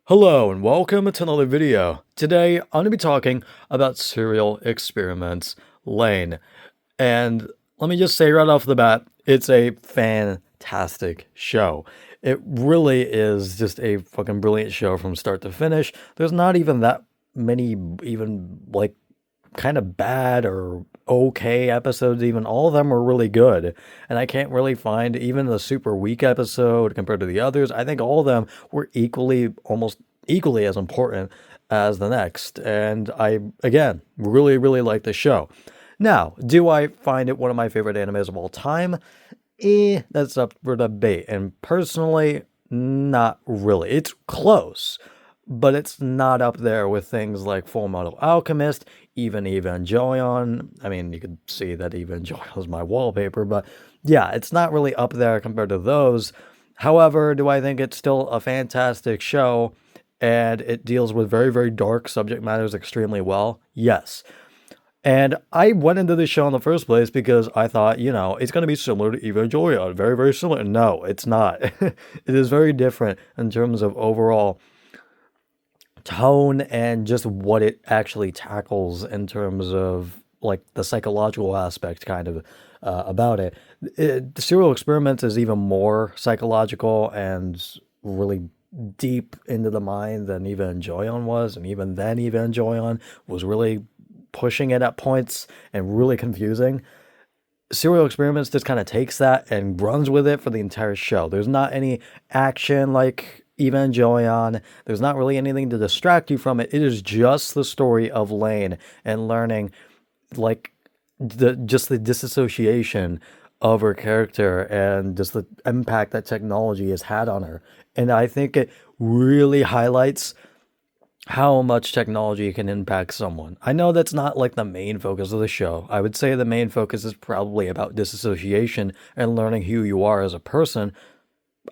Hello and welcome to another video. Today I'm going to be talking about Serial Experiments Lain. And let me just say right off the bat, it's a fantastic show. It really is just a fucking brilliant show from start to finish. There's not even that many even like kind of bad or okay episodes even. All of them were really good. And I can't really find even the super weak episode compared to the others. I think all of them were almost equally as important as the next. And I, again, really like the show. Now, do I find it one of my favorite animes of all time? That's up for debate. And personally, not really. It's close, but it's not up there with things like Full Metal Alchemist, even Evangelion. I mean, you could see that Evangelion is my wallpaper, but yeah, it's not really up there compared to those. However, do I think it's still a fantastic show and it deals with very dark subject matters extremely well? Yes. And I went into this show in the first place because I thought, it's going to be similar to Evangelion. Very similar. No, it's not. It is very different in terms of overall tone and just what it actually tackles in terms of like the psychological aspect kind of about it. The Serial Experiments is even more psychological and really deep into the mind than Evangelion was, and even then Evangelion was really pushing it at points and really confusing. Serial Experiments just kind of takes that and runs with it for the entire show. There's not any action like Evangelion. There's not really anything to distract you from it. It is just the story of Lain and learning like just the disassociation of her character and just the impact that technology has had on her. And I think it really highlights how much technology can impact someone. I know that's not like the main focus of the show. I would say the main focus is probably about disassociation and learning who you are as a person.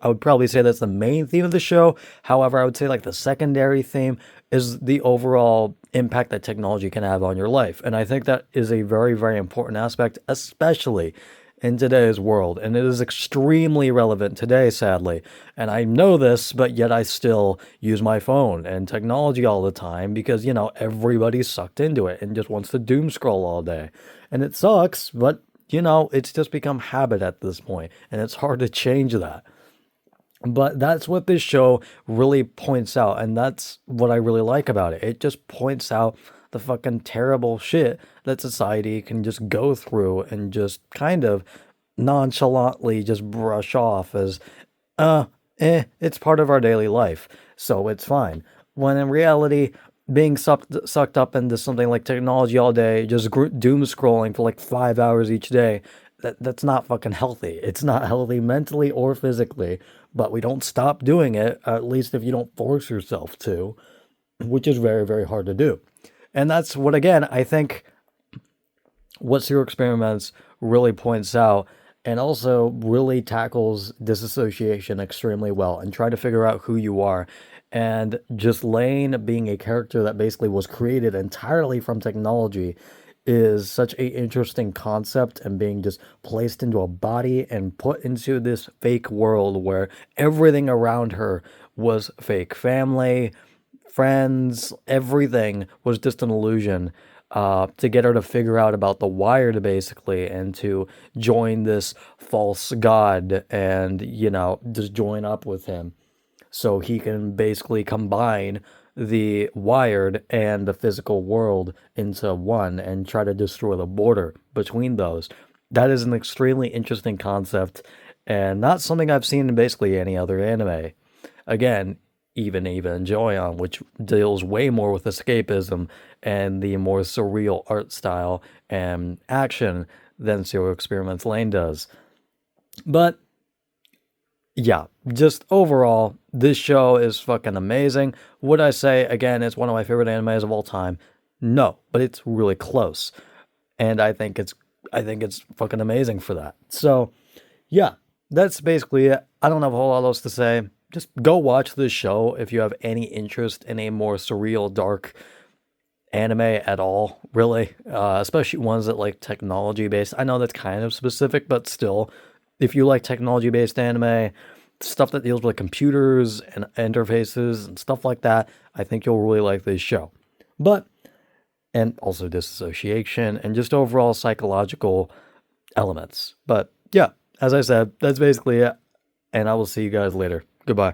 I would probably say that's the main theme of the show. However, I would say like the secondary theme is the overall impact that technology can have on your life. And I think that is a very important aspect, especially in today's world. And it is extremely relevant today, sadly. And I know this, but yet I still use my phone and technology all the time because, everybody's sucked into it and just wants to doom scroll all day. And it sucks, but, it's just become habit at this point, and it's hard to change that. But that's what this show really points out, and that's what I really like about it. It just points out the fucking terrible shit that society can just go through and just kind of nonchalantly just brush off as, it's part of our daily life, so it's fine. When in reality, being sucked up into something like technology all day, just doom scrolling for like 5 hours each day, that's not fucking healthy. It's not healthy mentally or physically, but we don't stop doing it, at least if you don't force yourself to, which is very hard to do. And that's what, again, I think what Serial Experiments really points out and also really tackles disassociation extremely well and try to figure out who you are. And just Lain being a character that basically was created entirely from technology is such a interesting concept, and being just placed into a body and put into this fake world where everything around her was fake. Family, friends, everything was just an illusion, to get her to figure out about the Wired basically, and to join this false god and, just join up with him so he can basically combine the Wired and the physical world into one and try to destroy the border between those. That is an extremely interesting concept and not something I've seen in basically any other anime. Again, even Evangelion, which deals way more with escapism and the more surreal art style and action than Serial Experiments Lain does. But yeah, just overall, this show is fucking amazing. Would I say, again, it's one of my favorite animes of all time? No, but it's really close. And I think it's fucking amazing for that. So, yeah, that's basically it. I don't have a whole lot else to say. Just go watch this show if you have any interest in a more surreal, dark anime at all, really. Especially ones that like technology based. I know that's kind of specific, but still, if you like technology based anime, stuff that deals with computers and interfaces and stuff like that, I think you'll really like this show. But, and also disassociation and just overall psychological elements. But yeah, as I said, that's basically it. And I will see you guys later. Goodbye.